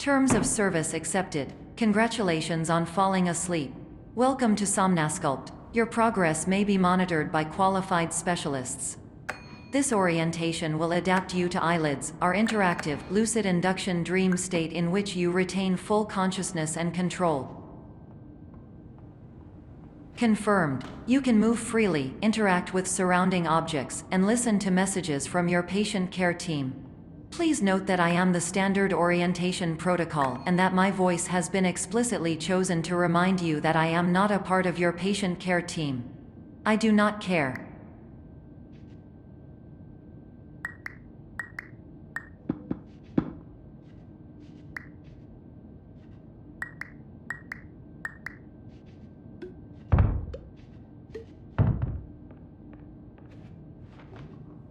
Terms of service accepted. Congratulations on falling asleep. Welcome to Somnasculpt. Your progress may be monitored by qualified specialists. This orientation will adapt you to eyelids, our interactive, lucid induction dream state in which you retain full consciousness and control. Confirmed. You can move freely, interact with surrounding objects, and listen to messages from your patient care team. Please note that I am the standard orientation protocol and that my voice has been explicitly chosen to remind you that I am not a part of your patient care team. I do not care.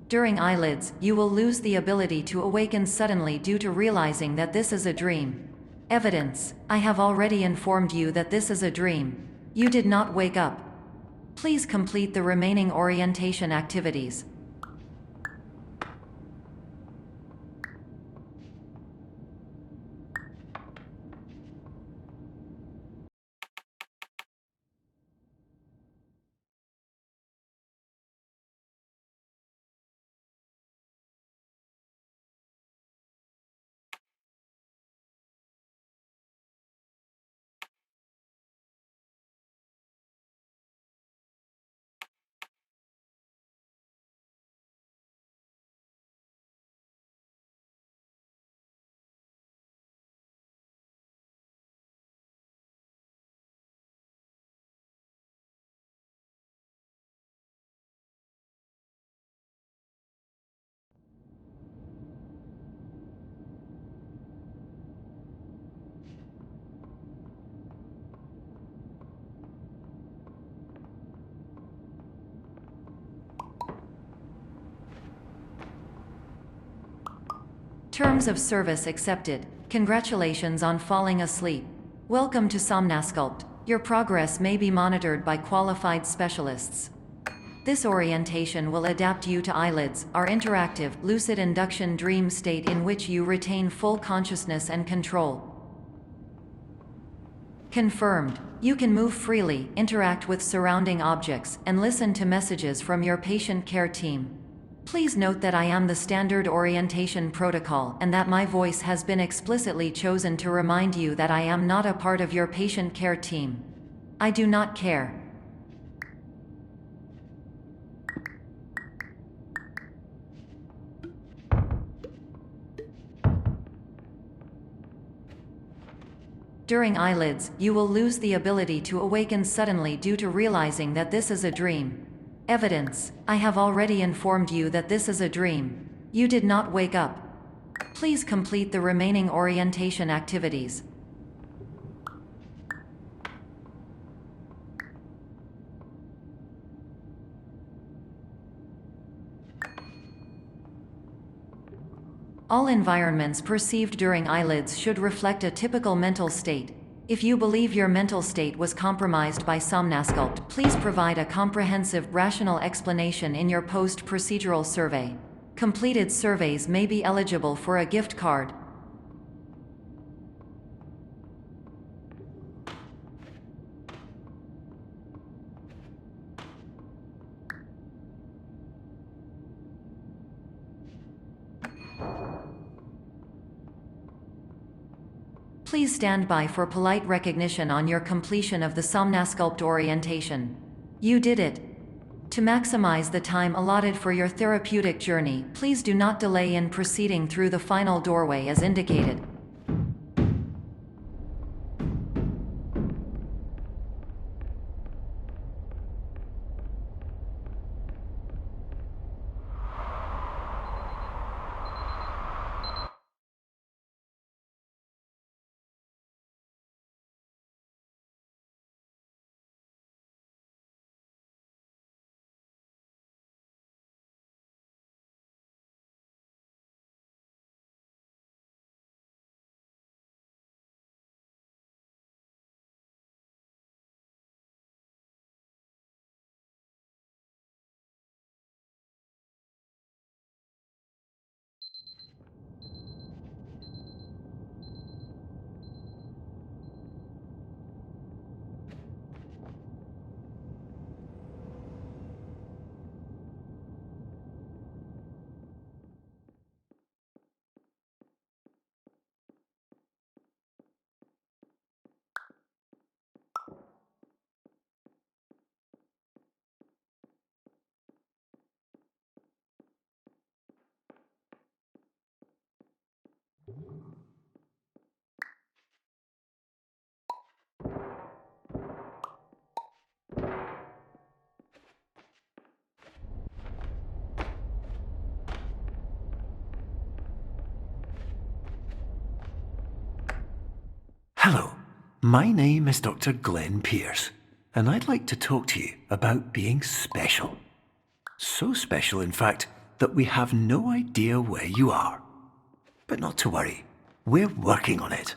During eyelids, you will lose the ability to awaken suddenly due to realizing that this is a dream. Evidence: I have already informed you that this is a dream. You did not wake up. Please complete the remaining orientation activities. Terms of service accepted. Congratulations on falling asleep. Welcome to Somnasculpt. Your progress may be monitored by qualified specialists. This orientation will adapt you to eyelids, our interactive, lucid induction dream state in which you retain full consciousness and control. Confirmed. You can move freely, interact with surrounding objects, and listen to messages from your patient care team. Please note that I am the standard orientation protocol and that my voice has been explicitly chosen to remind you that I am not a part of your patient care team. I do not care. During eyelids, you will lose the ability to awaken suddenly due to realizing that this is a dream. Evidence: I have already informed you that this is a dream. You did not wake up. Please complete the remaining orientation activities. All environments perceived during eyelids should reflect a typical mental state. If you believe your mental state was compromised by Somnasculpt, please provide a comprehensive, rational explanation in your post-procedural survey. Completed surveys may be eligible for a gift card. Please stand by for polite recognition on your completion of the Somnasculpt orientation. You did it. To maximize the time allotted for your therapeutic journey, please do not delay in proceeding through the final doorway as indicated. my name is Dr. Glenn Pierce, and I'd like to talk to you about being special. So special, in fact, that we have no idea where you are. But not to worry, we're working on it.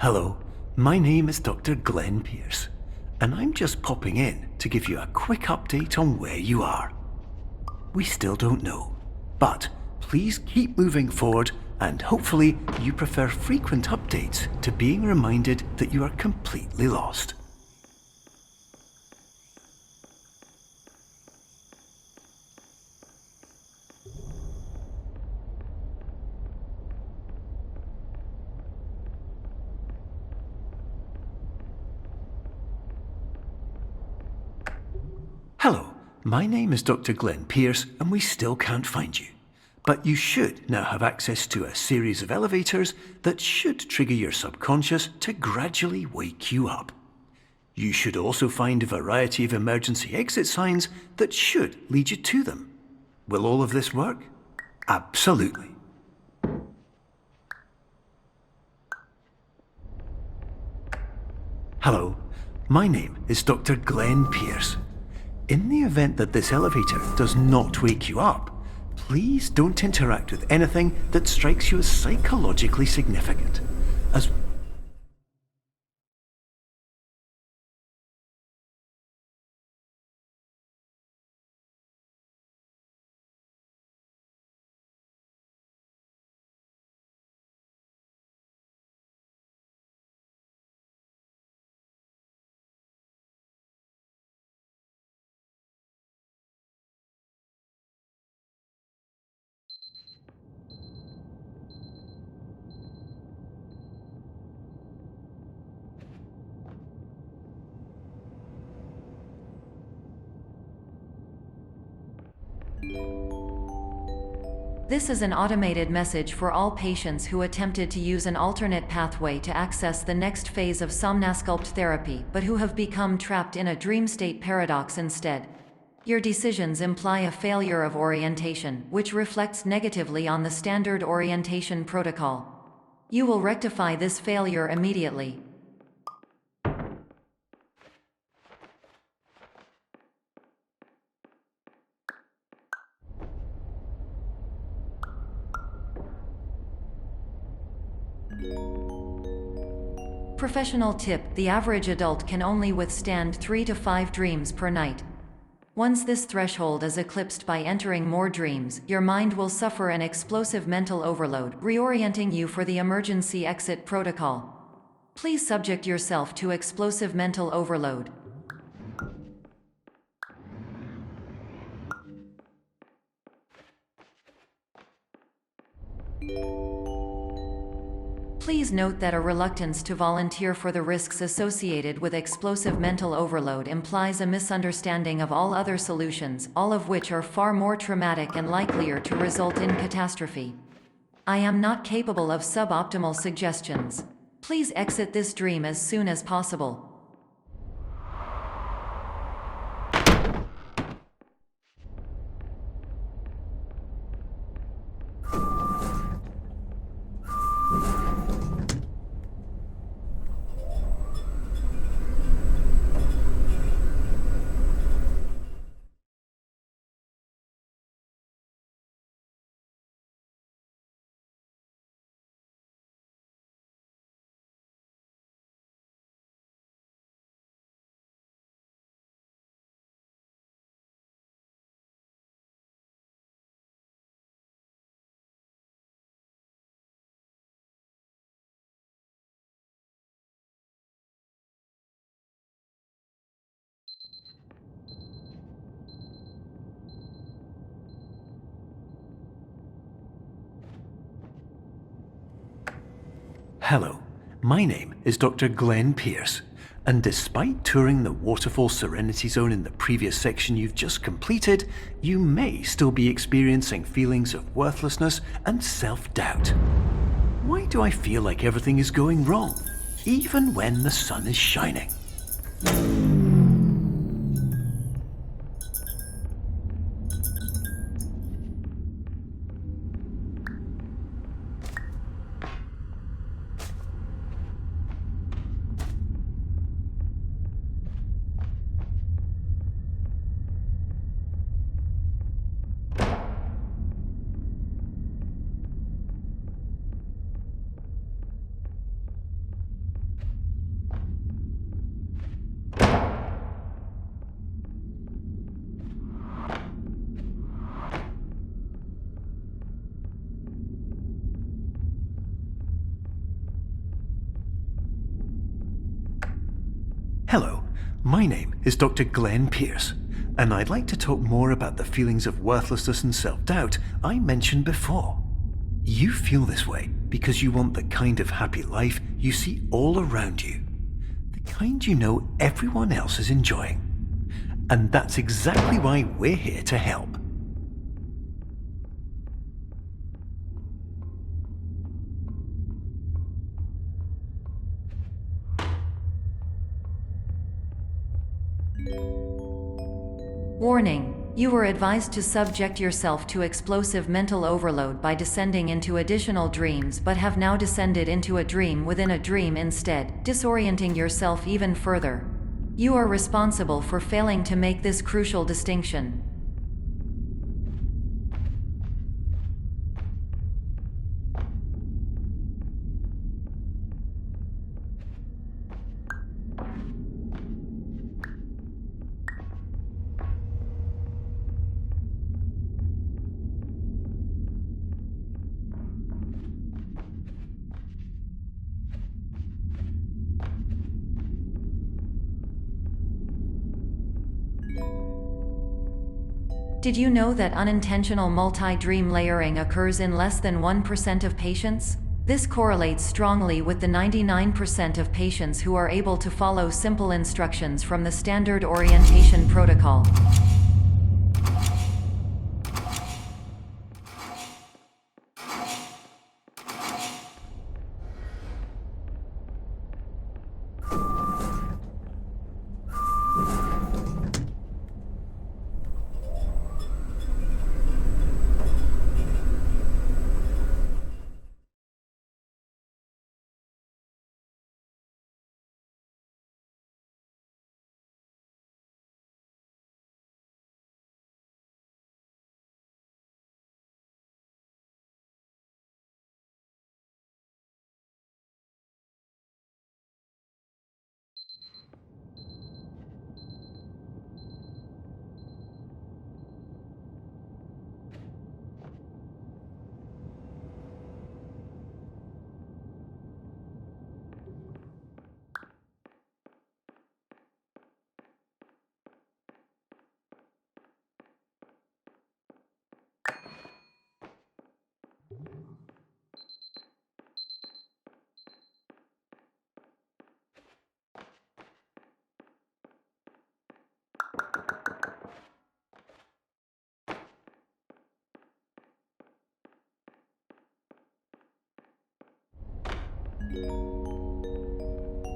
Hello, my name is Dr. Glenn Pierce, and I'm just popping in to give you a quick update on where you are. We still don't know, but please keep moving forward, and hopefully you prefer frequent updates to being reminded that you are completely lost. Hello, my name is Dr. Glenn Pierce, and we still can't find you. But you should now have access to a series of elevators that should trigger your subconscious to gradually wake you up. You should also find a variety of emergency exit signs that should lead you to them. Will all of this work? Absolutely. Hello, my name is Dr. Glenn Pierce. In the event that this elevator does not wake you up, please don't interact with anything that strikes you as psychologically significant. This is an automated message for all patients who attempted to use an alternate pathway to access the next phase of Somnasculpt therapy, but who have become trapped in a dream state paradox instead. Your decisions imply a failure of orientation, which reflects negatively on the standard orientation protocol. You will rectify this failure immediately. Professional tip: the average adult can only withstand 3 to 5 dreams per night. Once this threshold is eclipsed by entering more dreams, your mind will suffer an explosive mental overload, reorienting you for the emergency exit protocol. Please subject yourself to explosive mental overload. Please note that a reluctance to volunteer for the risks associated with explosive mental overload implies a misunderstanding of all other solutions, all of which are far more traumatic and likelier to result in catastrophe. I am not capable of suboptimal suggestions. Please exit this dream as soon as possible. Hello, my name is Dr. Glenn Pierce, And despite touring the waterfall Serenity Zone in the previous section you've just completed, you may still be experiencing feelings of worthlessness and self-doubt. Why do I feel like everything is going wrong, even when the sun is shining? Hello, my name is Dr. Glenn Pierce, and I'd like to talk more about the feelings of worthlessness and self-doubt I mentioned before. You feel this way because you want the kind of happy life you see all around you, the kind you know everyone else is enjoying. And that's exactly why we're here to help. Warning: you were advised to subject yourself to explosive mental overload by descending into additional dreams, but have now descended into a dream within a dream instead, disorienting yourself even further. You are responsible for failing to make this crucial distinction. Did you know that unintentional multi-dream layering occurs in less than 1% of patients? This correlates strongly with the 99% of patients who are able to follow simple instructions from the standard orientation protocol.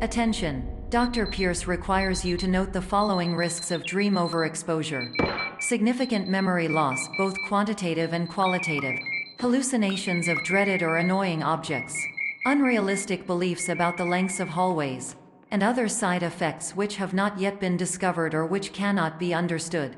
Attention! Dr. Pierce requires you to note the following risks of dream overexposure. Significant memory loss, both quantitative and qualitative. Hallucinations of dreaded or annoying objects. Unrealistic beliefs about the lengths of hallways. And other side effects which have not yet been discovered or which cannot be understood.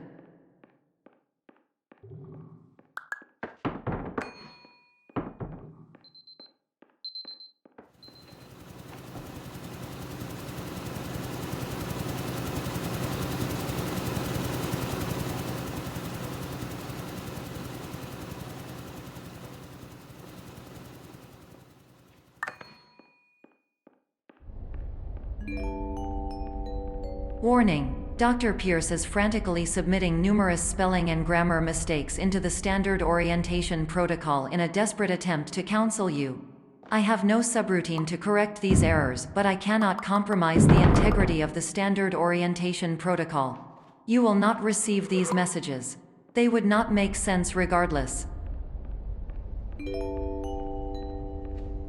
Warning: Dr. Pierce is frantically submitting numerous spelling and grammar mistakes into the standard orientation protocol in a desperate attempt to counsel you. I have no subroutine to correct these errors, but I cannot compromise the integrity of the standard orientation protocol. You will not receive these messages. They would not make sense regardless.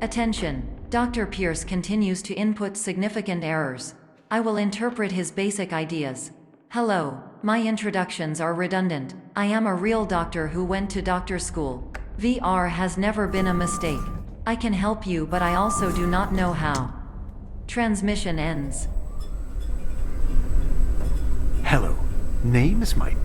Attention! Dr. Pierce continues to input significant errors. I will interpret his basic ideas. Hello, my introductions are redundant. I am a real doctor who went to doctor school. VR has never been a mistake. I can help you, but I also do not know how. Transmission ends. Hello, name is Mike.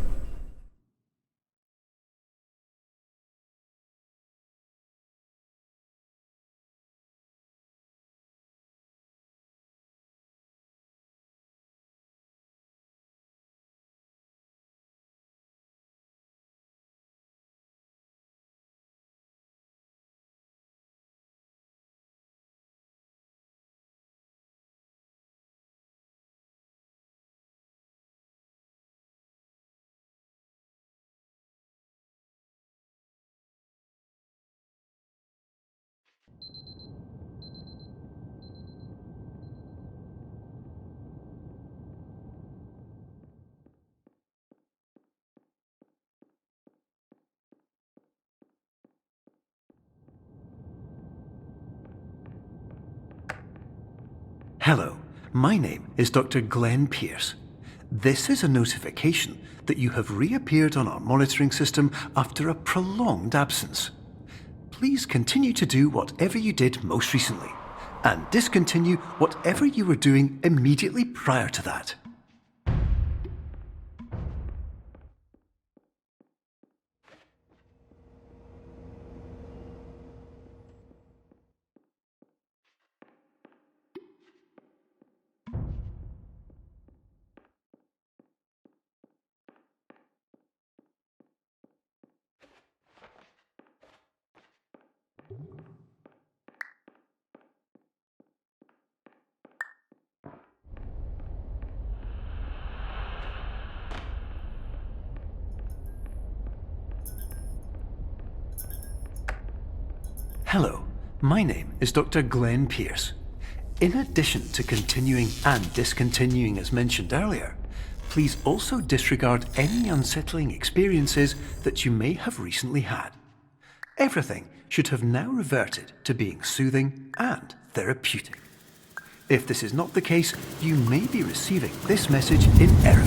Hello, my name is Dr. Glenn Pierce. This is a notification that you have reappeared on our monitoring system after a prolonged absence. Please continue to do whatever you did most recently, and discontinue whatever you were doing immediately prior to that. Hello, my name is Dr. Glenn Pierce. In addition to continuing and discontinuing as mentioned earlier, please also disregard any unsettling experiences that you may have recently had. Everything should have now reverted to being soothing and therapeutic. If this is not the case, you may be receiving this message in error.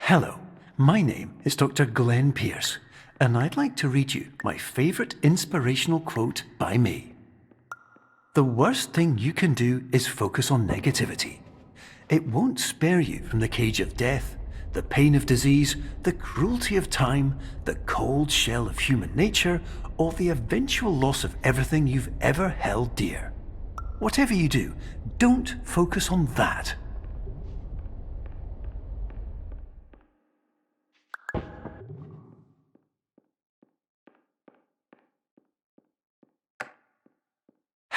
Hello, my name is Dr. Glenn Pierce, and I'd like to read you my favourite inspirational quote by me. The worst thing you can do is focus on negativity. It won't spare you from the cage of death, the pain of disease, the cruelty of time, the cold shell of human nature, or the eventual loss of everything you've ever held dear. Whatever you do, don't focus on that.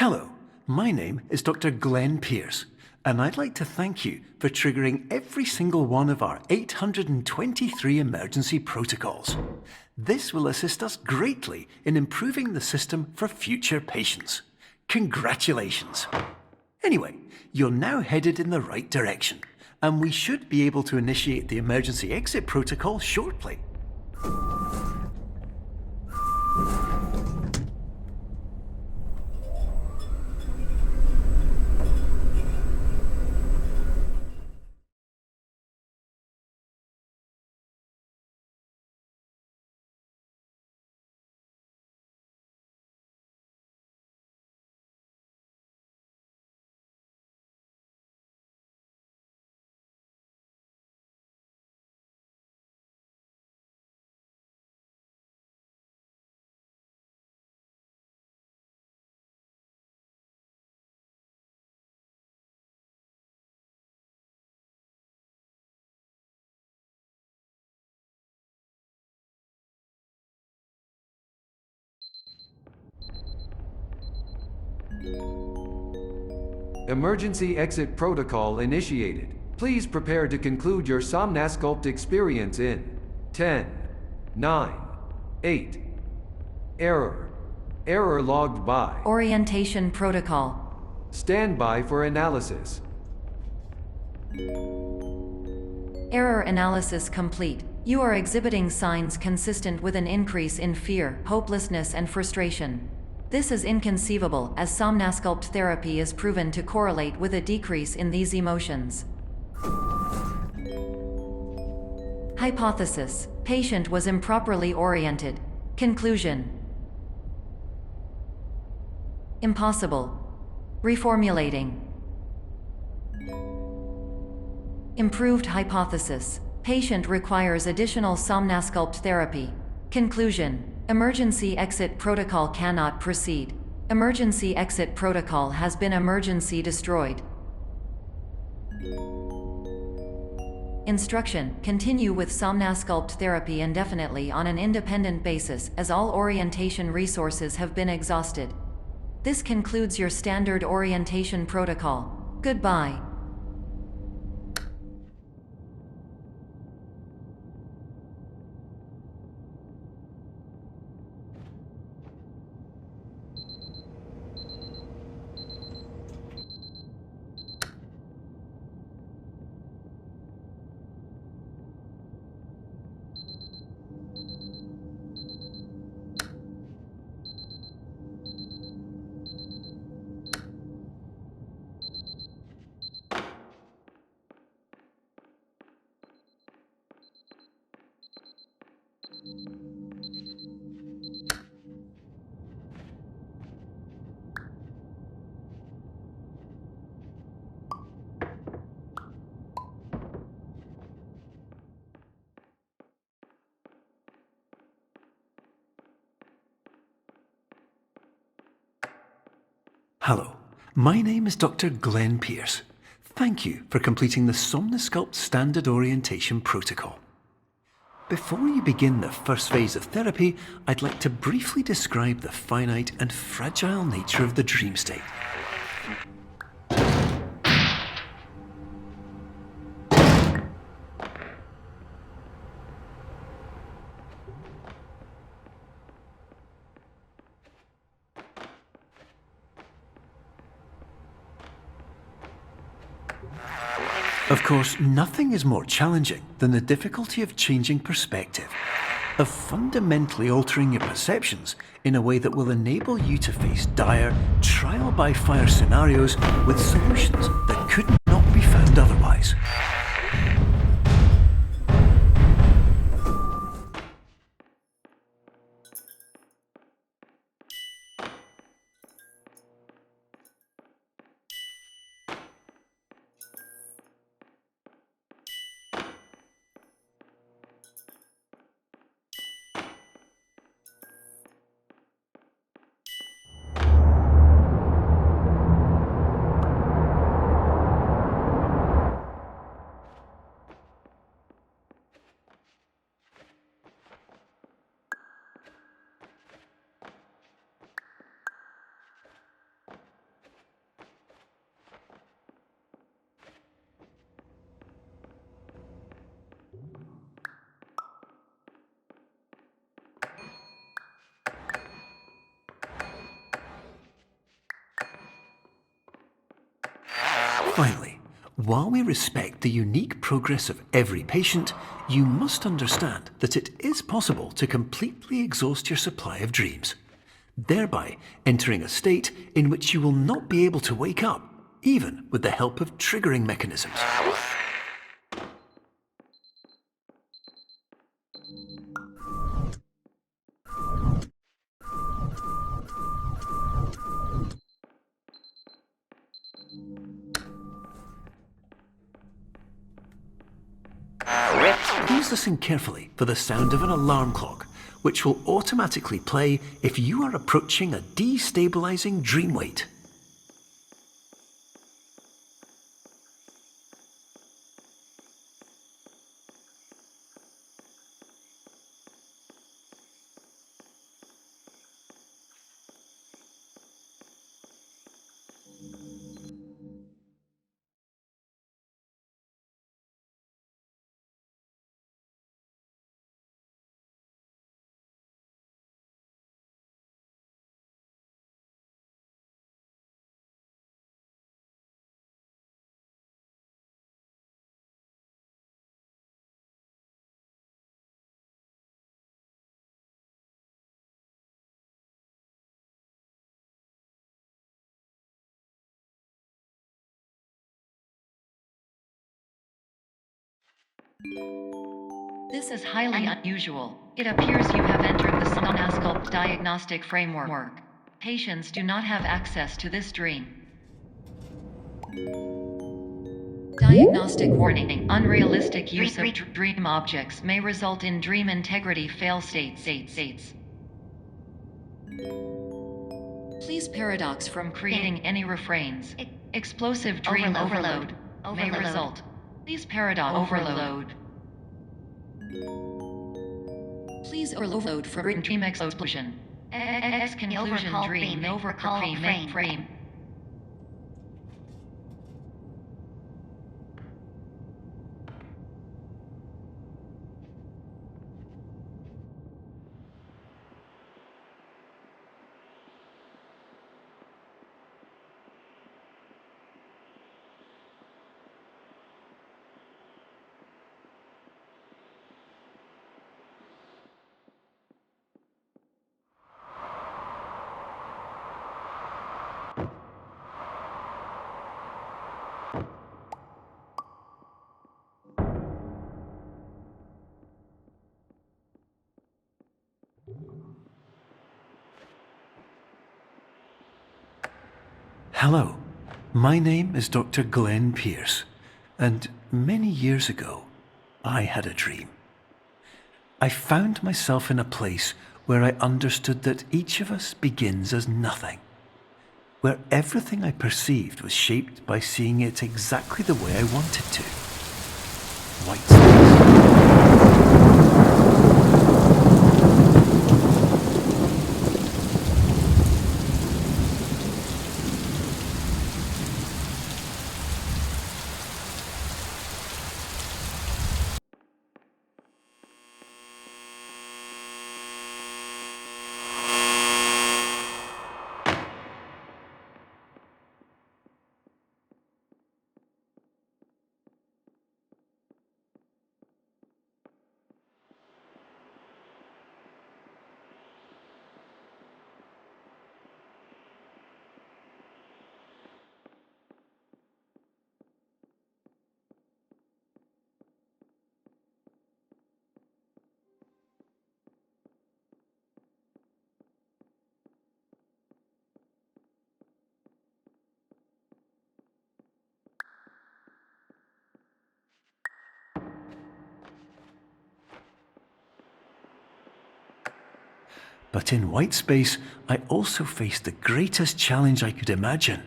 Hello, my name is Dr. Glenn Pierce, and I'd like to thank you for triggering every single one of our 823 emergency protocols. This will assist us greatly in improving the system for future patients. Congratulations! Anyway, you're now headed in the right direction, and we should be able to initiate the emergency exit protocol shortly. Emergency exit protocol initiated. Please prepare to conclude your Somnasculpt experience in 10, 9, 8. Error. Error logged by. Orientation protocol. Stand by for analysis. Error analysis complete. You are exhibiting signs consistent with an increase in fear, hopelessness, and frustration. This is inconceivable, as Somnasculpt therapy is proven to correlate with a decrease in these emotions. Hypothesis: patient was improperly oriented. Conclusion: impossible. Reformulating. Improved hypothesis: patient requires additional Somnasculpt therapy. Conclusion: emergency exit protocol cannot proceed. Emergency exit protocol has been emergency destroyed. Instruction: continue with Somnasculpt therapy indefinitely on an independent basis, as all orientation resources have been exhausted. This concludes your standard orientation protocol. Goodbye. Hello, my name is Dr. Glenn Pierce. Thank you for completing the Somnasculpt Standard Orientation Protocol. Before you begin the first phase of therapy, I'd like to briefly describe the finite and fragile nature of the dream state. Of course, nothing is more challenging than the difficulty of changing perspective, of fundamentally altering your perceptions in a way that will enable you to face dire, trial-by-fire scenarios with solutions that could not be found otherwise. Finally, while we respect the unique progress of every patient, you must understand that it is possible to completely exhaust your supply of dreams, thereby entering a state in which you will not be able to wake up, even with the help of triggering mechanisms. Please listen carefully for the sound of an alarm clock, which will automatically play if you are approaching a destabilizing dream weight. This is highly unusual. It appears you have entered the Somnasculpt diagnostic framework. Patients do not have access to this dream. Diagnostic warning. Unrealistic use of dream objects may result in dream integrity fail-states. Please paradox from creating any refrains. Explosive dream overload may result. Please paradox overload. Please overload for dream explosion. Conclusion dream overcall frame. Hello, my name is Dr. Glenn Pierce, and many years ago, I had a dream. I found myself in a place where I understood that each of us begins as nothing, where everything I perceived was shaped by seeing it exactly the way I wanted to. White space. But in white space, I also faced the greatest challenge I could imagine.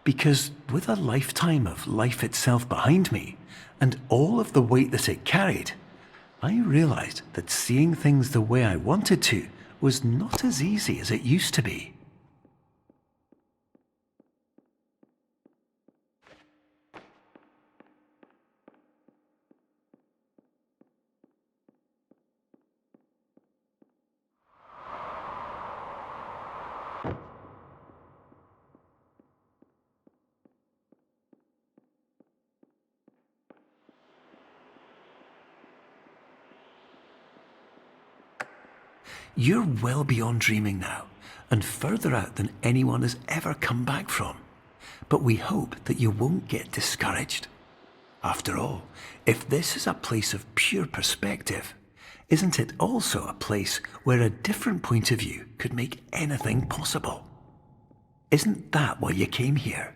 Because with a lifetime of life itself behind me, and all of the weight that it carried, I realized that seeing things the way I wanted to was not as easy as it used to be. You're well beyond dreaming now, and further out than anyone has ever come back from. But we hope that you won't get discouraged. After all, if this is a place of pure perspective, isn't it also a place where a different point of view could make anything possible? Isn't that why you came here?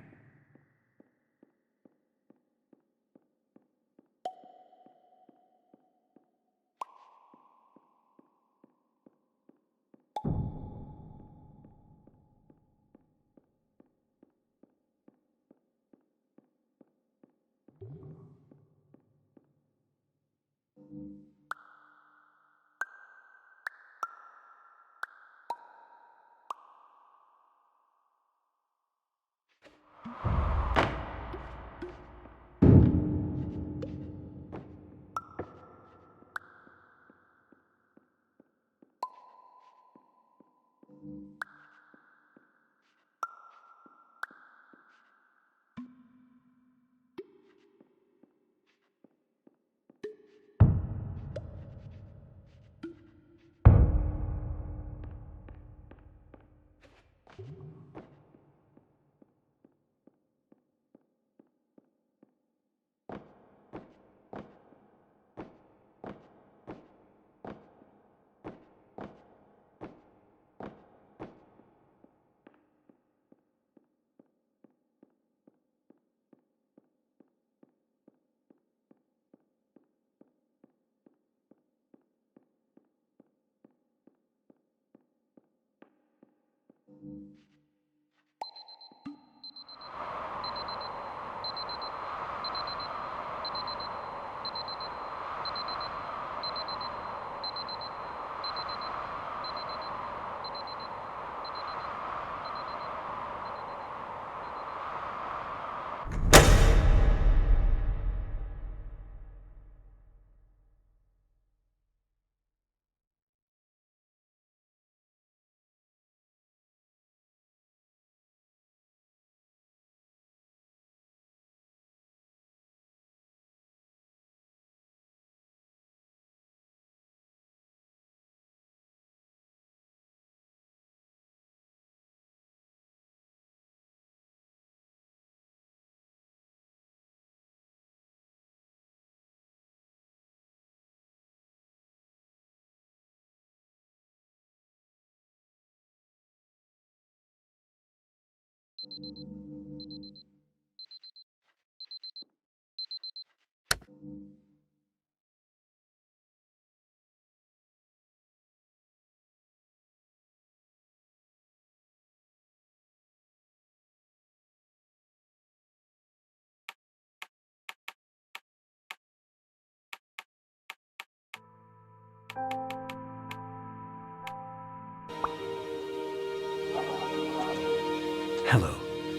Hello,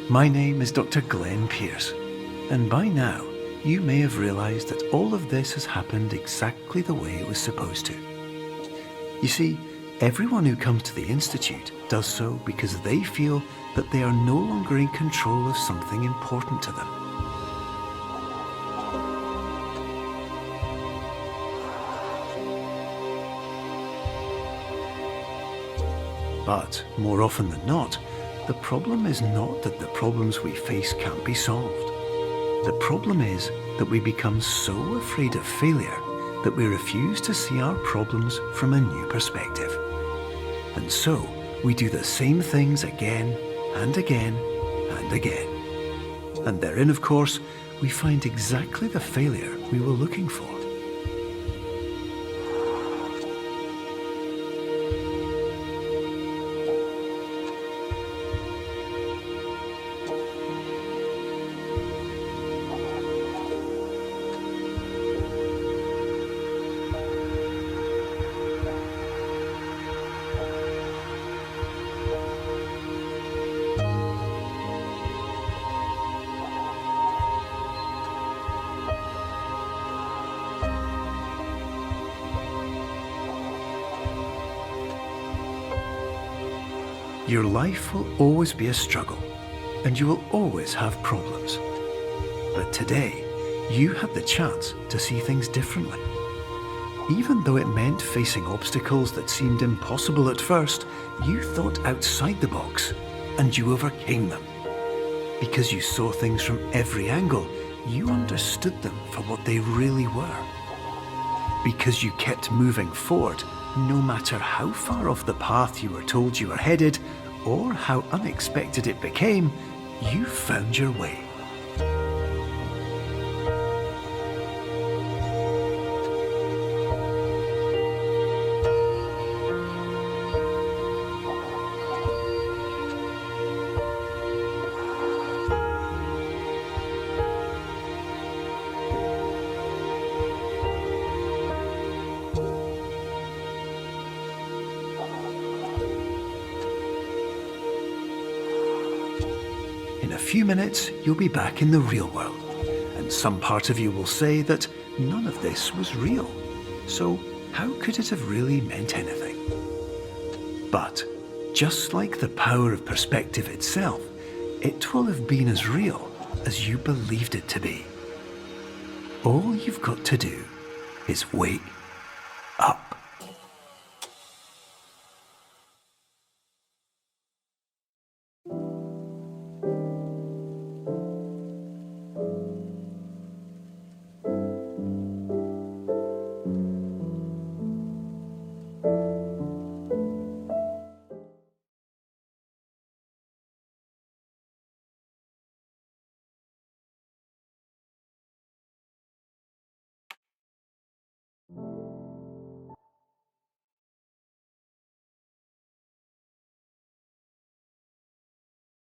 my name is Dr. Glenn Pierce, and by now you may have realised that all of this has happened exactly the way it was supposed to. You see, everyone who comes to the Institute does so because they feel that they are no longer in control of something important to them. But more often than not, the problem is not that the problems we face can't be solved. The problem is that we become so afraid of failure that we refuse to see our problems from a new perspective. And so we do the same things again and again and again. And therein, of course, we find exactly the failure we were looking for. Your life will always be a struggle, and you will always have problems. But today, you had the chance to see things differently. Even though it meant facing obstacles that seemed impossible at first, you thought outside the box, and you overcame them. Because you saw things from every angle, you understood them for what they really were. Because you kept moving forward, no matter how far off the path you were told you were headed, or how unexpected it became, you found your way. In a few minutes, you'll be back in the real world, and some part of you will say that none of this was real. So how could it have really meant anything? But just like the power of perspective itself, it will have been as real as you believed it to be. All you've got to do is wake up.